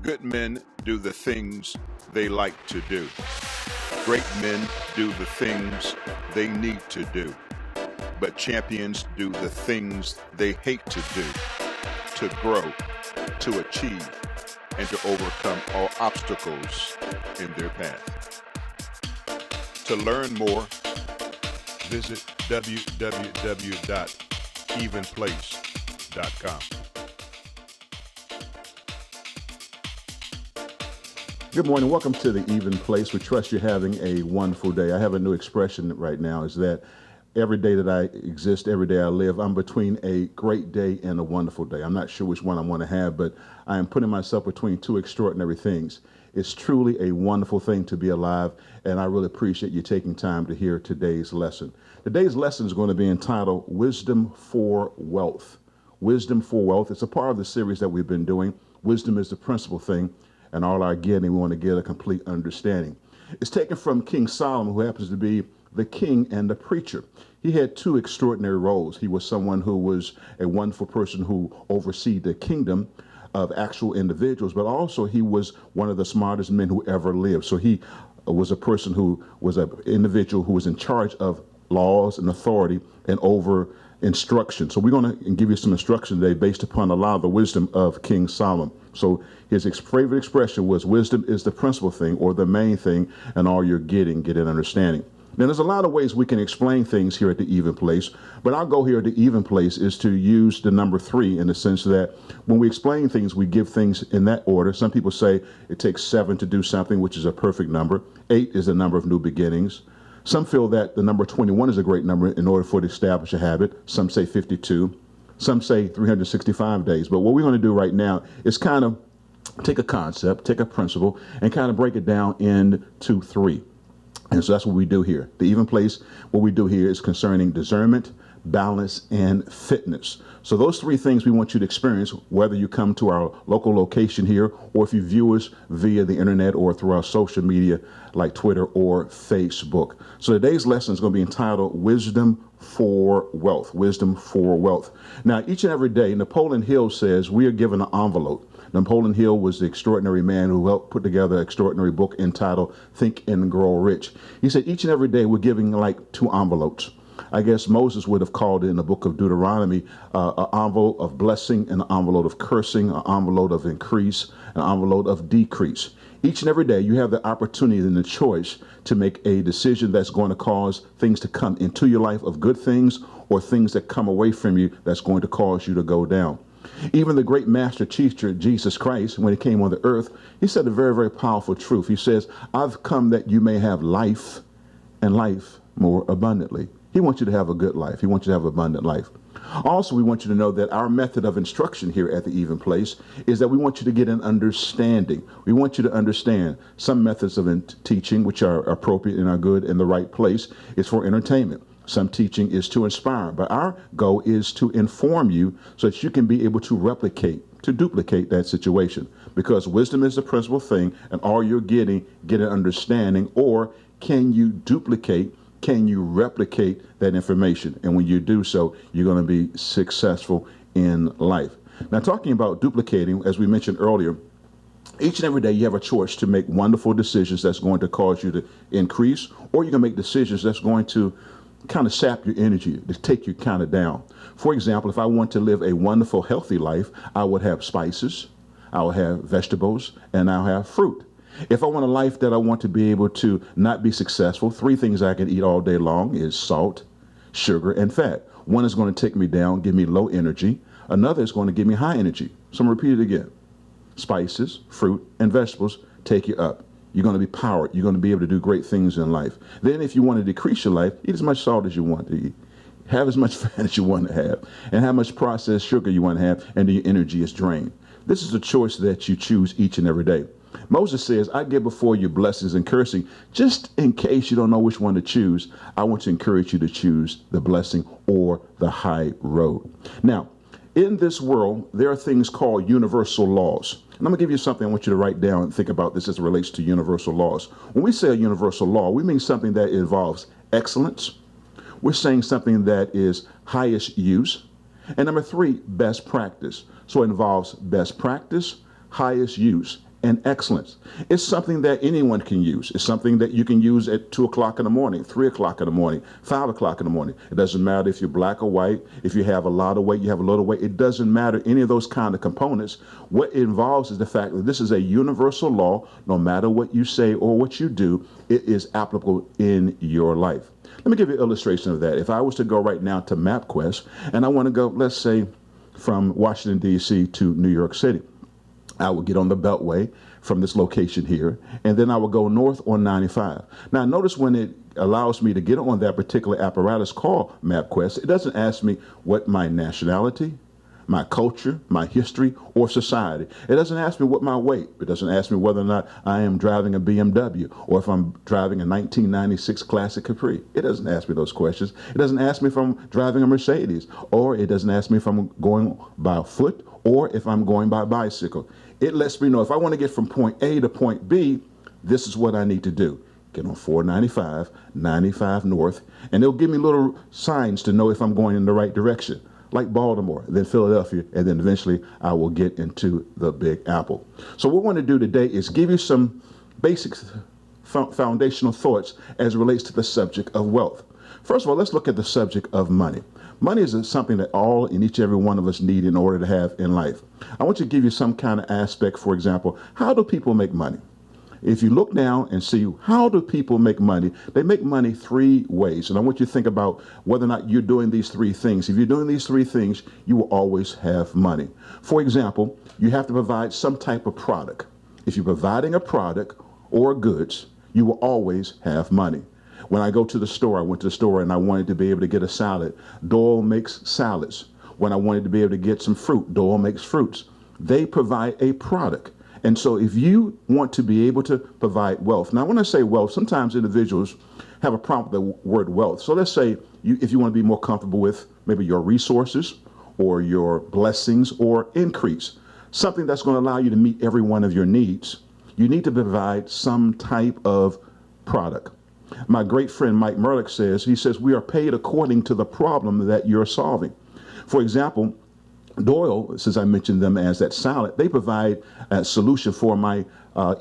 Good men do the things they like to do. Great men do the things they need to do. But champions do the things they hate to do, to grow, to achieve, and to overcome all obstacles in their path. To learn more, visit www.evenplace.com. Good morning. Welcome to the Even Place. We trust you're having a wonderful day. I have a new expression right now, is that every day that I exist, every day I live, I'm between a great day and a wonderful day. I'm not sure which one I want to have, but I am putting myself between two extraordinary things. It's truly a wonderful thing to be alive, and I really appreciate you taking time to hear today's lesson. Today's lesson is going to be entitled Wisdom for Wealth. Wisdom for Wealth. It's a part of the series that we've been doing. Wisdom is the principal thing. And all our getting, we want to get a complete understanding. It's taken from King Solomon, who happens to be the king and the preacher. He had two extraordinary roles. He was someone who was a wonderful person who overseed the kingdom of actual individuals, but also he was one of the smartest men who ever lived. So he was a person who was an individual who was in charge of laws and authority and over instruction. So we're going to give you some instruction today based upon a lot of the wisdom of King Solomon. So his favorite expression was, wisdom is the principal thing or the main thing, and all you're getting, get an understanding. Now, there's a lot of ways we can explain things here at the Even Place, but our goal here at the Even Place is to use the number 3 in the sense that when we explain things, we give things in that order. Some people say it takes 7 to do something, which is a perfect number. 8 is the number of new beginnings. Some feel that the number 21 is a great number in order for it to establish a habit. Some say 52. Some say 365 days. But what we're going to do right now is kind of take a concept, take a principle, and kind of break it down into 3. And so that's what we do here. The Even Place, what we do here is concerning discernment, balance, and fitness. So those 3 things we want you to experience, whether you come to our local location here, or if you view us via the internet or through our social media like Twitter or Facebook. So today's lesson is going to be entitled Wisdom for Wealth. Wisdom for Wealth. Now, each and every day, Napoleon Hill says we are given an envelope. Napoleon Hill was the extraordinary man who helped put together an extraordinary book entitled Think and Grow Rich. He said each and every day we're giving like 2 envelopes. I guess Moses would have called it in the book of Deuteronomy an envelope of blessing, an envelope of cursing, an envelope of increase, an envelope of decrease. Each and every day you have the opportunity and the choice to make a decision that's going to cause things to come into your life of good things or things that come away from you that's going to cause you to go down. Even the great master teacher, Jesus Christ, when he came on the earth, he said a very, very powerful truth. He says, I've come that you may have life and life more abundantly. He wants you to have a good life. He wants you to have abundant life. Also, we want you to know that our method of instruction here at the Even Place is that we want you to get an understanding. We want you to understand some methods of teaching, which are appropriate and are good in the right place, is for entertainment. Some teaching is to inspire, but our goal is to inform you so that you can be able to duplicate that situation. Because wisdom is the principal thing, and all you're getting, get an understanding, or can you duplicate, can you replicate that information? And when you do so, you're going to be successful in life. Now, talking about duplicating, as we mentioned earlier, each and every day you have a choice to make wonderful decisions that's going to cause you to increase, or you can make decisions that's going to kind of sap your energy, to take you kind of down. For example, if I want to live a wonderful, healthy life, I would have spices, I would have vegetables, and I'll have fruit. If I want a life that I want to be able to not be successful, 3 things I can eat all day long is salt, sugar, and fat. One is going to take me down, give me low energy. Another is going to give me high energy. So I'm going to repeat it again. Spices, fruit, and vegetables take you up. You're going to be powered. You're going to be able to do great things in life. Then if you want to decrease your life, eat as much salt as you want to eat. Have as much fat as you want to have. And how much processed sugar you want to have, and your energy is drained. This is a choice that you choose each and every day. Moses says, I give before you blessings and cursing. Just in case you don't know which one to choose, I want to encourage you to choose the blessing or the high road. Now, in this world, there are things called universal laws. And I'm going to give you something I want you to write down and think about this as it relates to universal laws. When we say a universal law, we mean something that involves excellence. We're saying something that is highest use. And number 3, best practice. So it involves best practice, highest use, and excellence. It's something that anyone can use. It's something that you can use at 2 o'clock in the morning, 3 o'clock in the morning, 5 o'clock in the morning. It doesn't matter if you're black or white, if you have a lot of weight, you have a little weight. It doesn't matter any of those kind of components. What it involves is the fact that this is a universal law. No matter what you say or what you do, it is applicable in your life. Let me give you an illustration of that. If I was to go right now to MapQuest and I want to go, let's say, from Washington, D.C. to New York City, I would get on the Beltway from this location here, and then I would go north on 95. Now, notice when it allows me to get on that particular apparatus called MapQuest, it doesn't ask me what my nationality, my culture, my history, or society. It doesn't ask me what my weight. It doesn't ask me whether or not I am driving a BMW or if I'm driving a 1996 Classic Capri. It doesn't ask me those questions. It doesn't ask me if I'm driving a Mercedes, or it doesn't ask me if I'm going by foot or if I'm going by bicycle. It lets me know if I want to get from point A to point B, this is what I need to do. Get on 495, 95 north, and it'll give me little signs to know if I'm going in the right direction, like Baltimore, then Philadelphia, and then eventually I will get into the Big Apple. So what we want to do today is give you some basic foundational thoughts as it relates to the subject of wealth. First of all, let's look at the subject of money. Money is something that all and each and every one of us need in order to have in life. I want you to give you some kind of aspect. For example, how do people make money? If you look down and see how do people make money, they make money three ways. And I want you to think about whether or not you're doing these three things. If you're doing these three things, you will always have money. For example, you have to provide some type of product. If you're providing a product or goods, you will always have money. When I go to the store, I went to the store and I wanted to be able to get a salad. Doyle makes salads. When I wanted to be able to get some fruit, Doyle makes fruits. They provide a product. And so if you want to be able to provide wealth, now when I say wealth, sometimes individuals have a problem with the word wealth. So let's say if you want to be more comfortable with maybe your resources or your blessings or increase, something that's going to allow you to meet every one of your needs, you need to provide some type of product. My great friend Mike Merlick says, we are paid according to the problem that you're solving. For example, Doyle, since I mentioned them as that salad, they provide a solution for my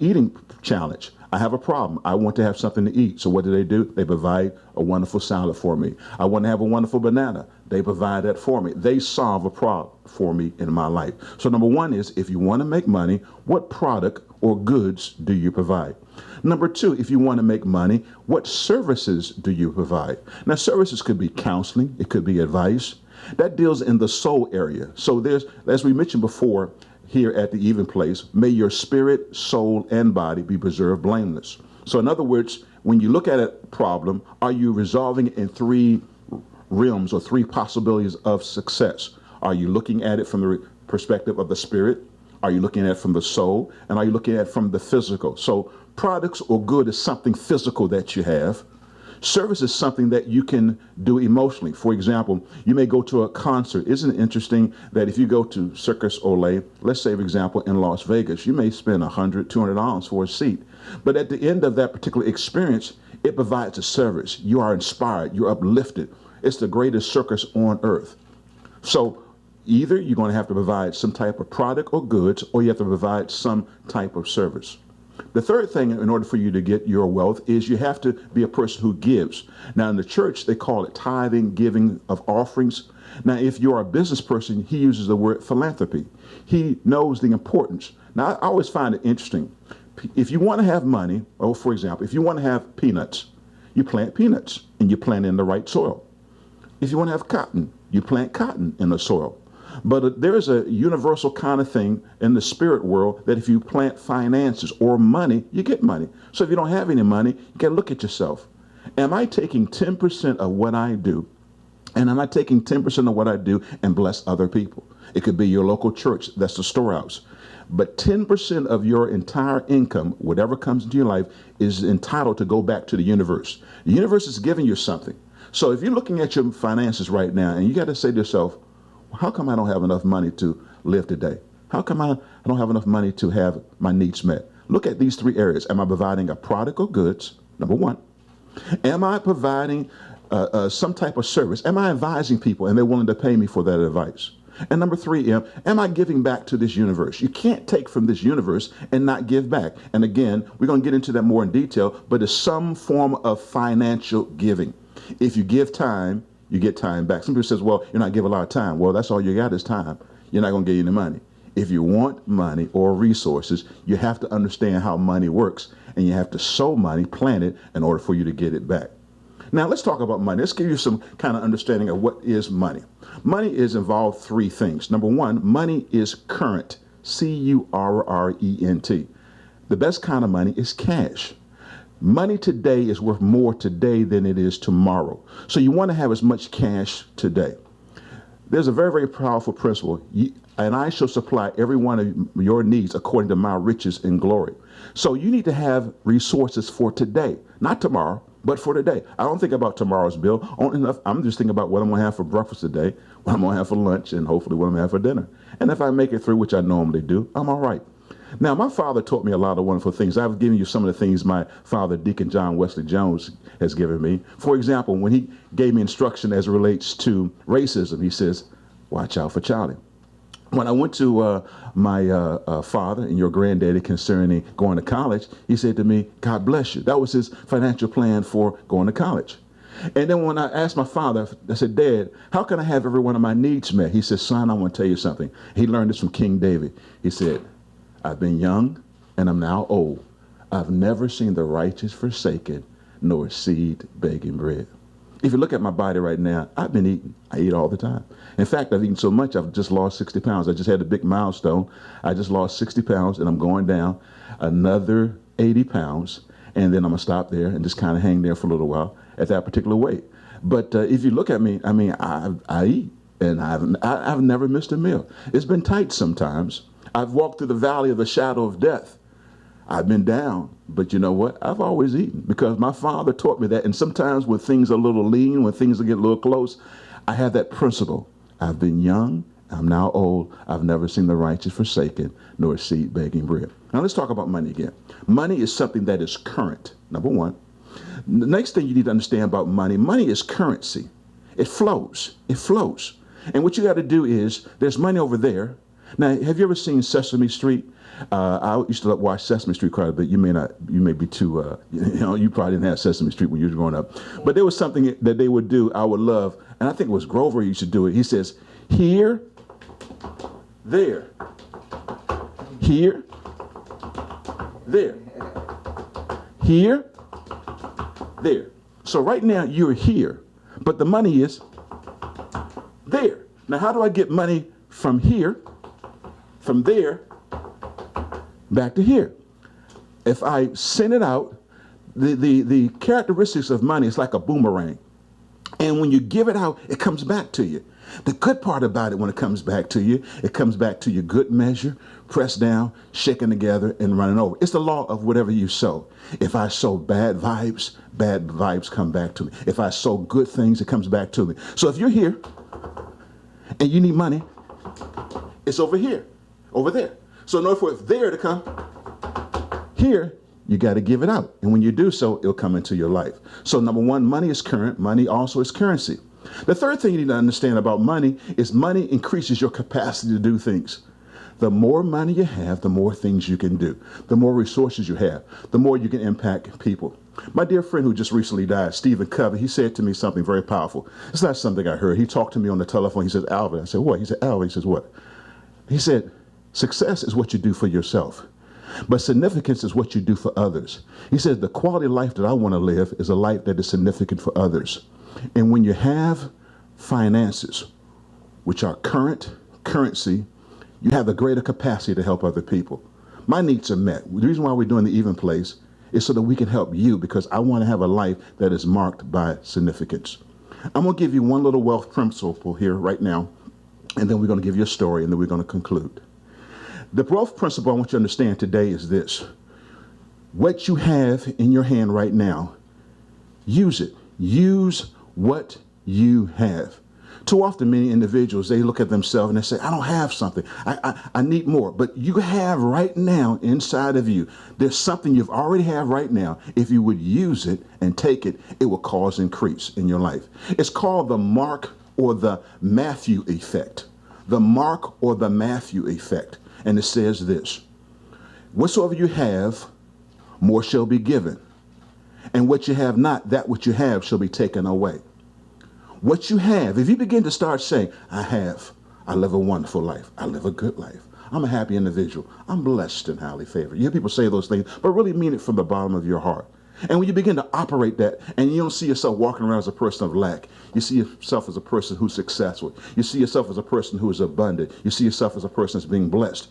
eating challenge. I have a problem. I want to have something to eat. So what do? They provide a wonderful salad for me. I want to have a wonderful banana. They provide that for me. They solve a problem for me in my life. So number one is, if you want to make money, what product or goods do you provide? Number two, if you want to make money, what services do you provide? Now, services could be counseling. It could be advice. That deals in the soul area. So there's, as we mentioned before here at the Even Place, may your spirit, soul, and body be preserved blameless. So in other words, when you look at a problem, are you resolving it in three realms or three possibilities of success? Are you looking at it from the perspective of the spirit? Are you looking at it from the soul? And are you looking at it from the physical? So products or good is something physical that you have. Service is something that you can do emotionally. For example, you may go to a concert. Isn't it interesting that if you go to Circus Olay, let's say, for example, in Las Vegas, you may spend $100, $200 for a seat. But at the end of that particular experience, it provides a service. You are inspired. You're uplifted. It's the greatest circus on earth. So either you're going to have to provide some type of product or goods, or you have to provide some type of service. The third thing, in order for you to get your wealth, is you have to be a person who gives. Now, in the church, they call it tithing, giving of offerings. Now, if you're a business person, he uses the word philanthropy. He knows the importance. Now, I always find it interesting. If you want to have money, or for example, if you want to have peanuts, you plant peanuts, and you plant in the right soil. If you want to have cotton, you plant cotton in the soil. But there is a universal kind of thing in the spirit world that if you plant finances or money, you get money. So if you don't have any money, you got to look at yourself. Am I taking 10% of what I do? And am I taking 10% of what I do and bless other people? It could be your local church. That's the storehouse. But 10% of your entire income, whatever comes into your life, is entitled to go back to the universe. The universe is giving you something. So if you're looking at your finances right now and you got to say to yourself, how come I don't have enough money to live today? How come I don't have enough money to have my needs met? Look at these three areas. Am I providing a product or goods? Number one. Am I providing some type of service? Am I advising people and they're willing to pay me for that advice? And number three, am I giving back to this universe? You can't take from this universe and not give back. And again, we're going to get into that more in detail, but it's some form of financial giving. If you give time, you get time back. Some people says, well, you're not giving a lot of time. Well, that's all you got is time. You're not going to get any money. If you want money or resources, you have to understand how money works, and you have to sow money, plant it, in order for you to get it back. Now, let's talk about money. Let's give you some kind of understanding of what is money. Money is involved three things. Number one, money is current, C-U-R-R-E-N-T. The best kind of money is cash. Money today is worth more today than it is tomorrow. So you want to have as much cash today. There's a very, very powerful principle. And I shall supply every one of your needs according to my riches and glory. So you need to have resources for today, not tomorrow, but for today. I don't think about tomorrow's bill. I'm just thinking about what I'm going to have for breakfast today, what I'm going to have for lunch, and hopefully what I'm going to have for dinner. And if I make it through, which I normally do, I'm all right. Now, my father taught me a lot of wonderful things. I've given you some of the things my father, Deacon John Wesley Jones, has given me. For example, when he gave me instruction as it relates to racism, he says, watch out for Charlie. When I went to my father and your granddaddy concerning going to college, he said to me, God bless you. That was his financial plan for going to college. And then when I asked my father, I said, Dad, how can I have every one of my needs met? He said, son, I want to tell you something. He learned this from King David. He said, I've been young and I'm now old. I've never seen the righteous forsaken, nor seed begging bread. If you look at my body right now, I've been eating. I eat all the time. In fact, I've eaten so much, I've just lost 60 pounds. I just had a big milestone. I just lost 60 pounds, and I'm going down another 80 pounds, and then I'm going to stop there and just kind of hang there for a little while at that particular weight. But if you look at me, I mean, I eat, and I've never missed a meal. It's been tight sometimes. I've walked through the valley of the shadow of death. I've been down, but you know what? I've always eaten because my father taught me that. And sometimes when things are a little lean, when things get a little close, I have that principle. I've been young, I'm now old. I've never seen the righteous forsaken, nor seed begging bread. Now let's talk about money again. Money is something that is current, number one. The next thing you need to understand about money, money is currency. It flows. It flows. And what you got to do is, there's money over there. Now, have you ever seen Sesame Street? I used to watch Sesame Street quite a bit. You may be too, you probably didn't have Sesame Street when you were growing up. But there was something that they would do I would love, and I think it was Grover who used to do it. He says, here, there, here, there, here, there. So right now you're here, but the money is there. Now, how do I get money from here, from there, back to here? If I send it out, the characteristics of money is like a boomerang. And when you give it out, it comes back to you. The good part about it, when it comes back to you, it comes back to you good measure, pressed down, shaken together, and running over. It's the law of whatever you sow. If I sow bad vibes come back to me. If I sow good things, it comes back to me. So if you're here and you need money, it's over here, over there. So in order for it there to come here, you got to give it out. And when you do so, it'll come into your life. So number one, money is current. Money also is currency. The third thing you need to understand about money is money increases your capacity to do things. The more money you have, the more things you can do. The more resources you have, the more you can impact people. My dear friend who just recently died, Stephen Covey, he said to me something very powerful. It's not something I heard. He talked to me on the telephone. He says, Alvin. I said, what? He said, Alvin. He says, what? He said, success is what you do for yourself, but significance is what you do for others. He says, the quality of life that I want to live is a life that is significant for others. And when you have finances, which are currency, you have a greater capacity to help other people. My needs are met. The reason why we're doing the Even Place is so that we can help you, because I want to have a life that is marked by significance. I'm going to give you one little wealth principle here right now, and then we're going to give you a story, and then we're going to conclude. The wealth principle I want you to understand today is this. What you have in your hand right now, use it. Use what you have. Too often, many individuals, they look at themselves and they say, I don't have something. I need more. But you have right now inside of you, there's something you've already have right now. If you would use it and take it, it will cause increase in your life. It's called the Mark or the Matthew effect. the Mark or the Matthew effect. And it says this: whatsoever you have, more shall be given. And what you have not, that which you have shall be taken away. What you have, if you begin to start saying, I live a wonderful life, I live a good life, I'm a happy individual, I'm blessed and highly favored. You hear people say those things, but really mean it from the bottom of your heart. And when you begin to operate that, and you don't see yourself walking around as a person of lack, you see yourself as a person who's successful, you see yourself as a person who is abundant, you see yourself as a person that's being blessed,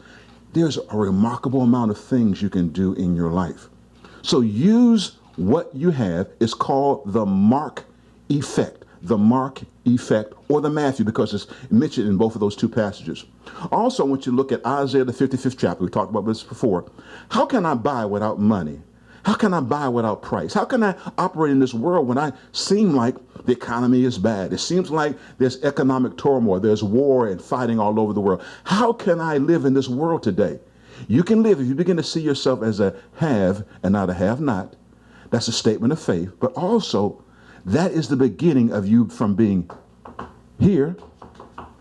there's a remarkable amount of things you can do in your life. So use what you have. Is called the Mark effect. The Mark effect, or the Matthew, because it's mentioned in both of those two passages. Also, I want you to look at Isaiah, the 55th chapter. We talked about this before. How can I buy without money? How can I buy without price? How can I operate in this world when I seem like the economy is bad? It seems like there's economic turmoil, there's war and fighting all over the world. How can I live in this world today? You can live if you begin to see yourself as a have and not a have not. That's a statement of faith, but also that is the beginning of you from being here,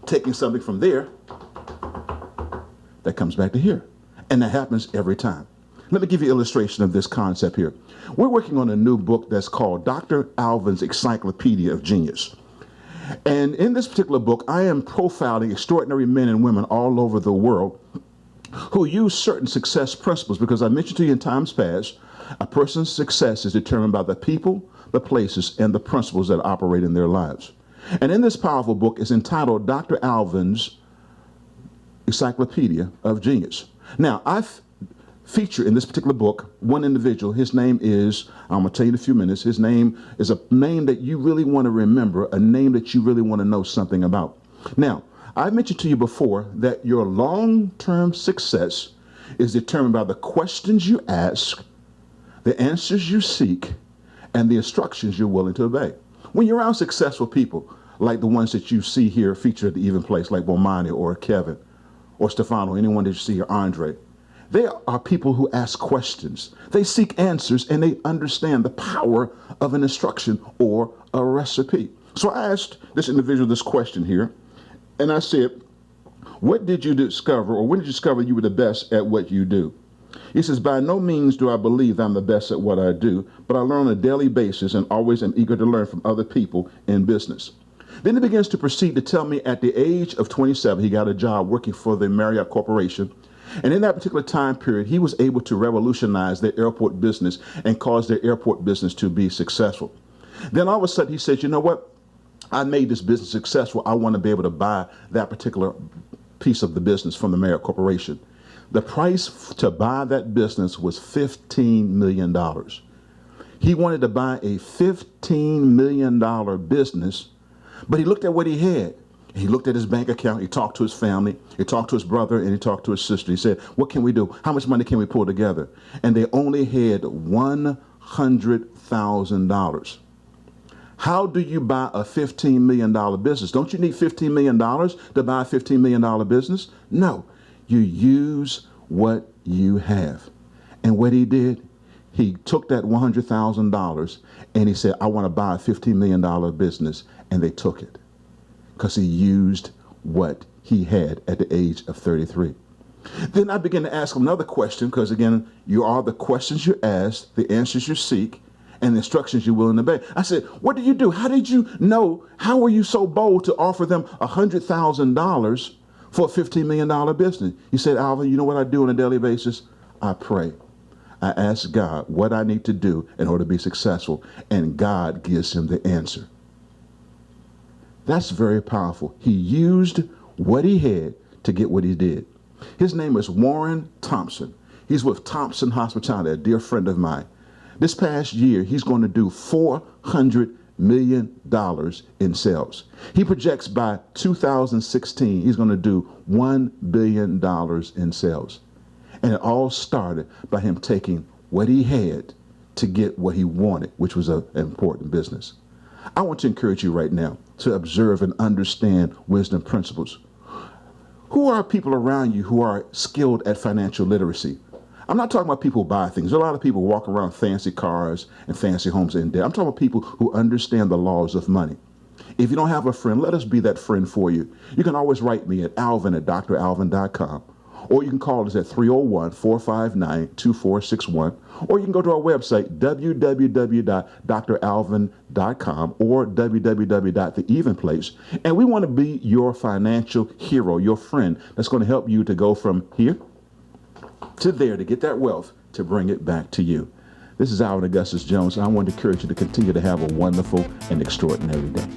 taking something from there, that comes back to here. And that happens every time. Let me give you an illustration of this concept here. We're working on a new book that's called Dr. Alvin's Encyclopedia of Genius. And in this particular book, I am profiling extraordinary men and women all over the world who use certain success principles, because I mentioned to you in times past, a person's success is determined by the people, the places, and the principles that operate in their lives. And in this powerful book is entitled Dr. Alvin's Encyclopedia of Genius. Now, I feature in this particular book one individual. His name is, I'm going to tell you in a few minutes, his name is a name that you really want to remember, a name that you really want to know something about. Now, I mentioned to you before that your long-term success is determined by the questions you ask, the answers you seek, and the instructions you're willing to obey. When you're around successful people, like the ones that you see here featured at the Even Place, like Bomani or Kevin or Stefano, anyone that you see here, Andre, they are people who ask questions. They seek answers, and they understand the power of an instruction or a recipe. So I asked this individual this question here, and I said, what did you discover, or when did you discover you were the best at what you do? He says, by no means do I believe I'm the best at what I do, but I learn on a daily basis and always am eager to learn from other people in business. Then he begins to proceed to tell me at the age of 27, he got a job working for the Marriott Corporation. And in that particular time period, he was able to revolutionize their airport business and cause their airport business to be successful. Then all of a sudden he said, you know what? I made this business successful. I want to be able to buy that particular piece of the business from the Marriott Corporation. The price to buy that business was $15 million. He wanted to buy a $15 million business, but he looked at what he had. He looked at his bank account. He talked to his family. He talked to his brother, and he talked to his sister. He said, what can we do? How much money can we pull together? And they only had $100,000. How do you buy a $15 million business? Don't you need $15 million to buy a $15 million business? No. You use what you have. And what he did, he took that $100,000 and he said, I want to buy a $15 million business. And they took it because he used what he had at the age of 33. Then I began to ask him another question, because again, you are the questions you ask, the answers you seek, and the instructions you're willing to obey. I said, what did you do? How did you know? How were you so bold to offer them $100,000 for a $15 million business? He said, Alvin, you know what I do on a daily basis? I pray. I ask God what I need to do in order to be successful, and God gives him the answer. That's very powerful. He used what he had to get what he did. His name is Warren Thompson. He's with Thompson Hospitality, a dear friend of mine. This past year, he's going to do $400 million in sales. He projects by 2016, he's going to do $1 billion in sales. And it all started by him taking what he had to get what he wanted, which was an important business. I want to encourage you right now to observe and understand wisdom principles. Who are people around you who are skilled at financial literacy? I'm not talking about people who buy things. A lot of people walk around fancy cars and fancy homes in debt. I'm talking about people who understand the laws of money. If you don't have a friend, let us be that friend for you. You can always write me at alvin@dralvin.com, or you can call us at 301-459-2461, or you can go to our website, www.dralvin.com or www.theevenplace. And we want to be your financial hero, your friend that's going to help you to go from here to there, to get that wealth, to bring it back to you. This is Alvin Augustus Jones, and I want to encourage you to continue to have a wonderful and extraordinary day.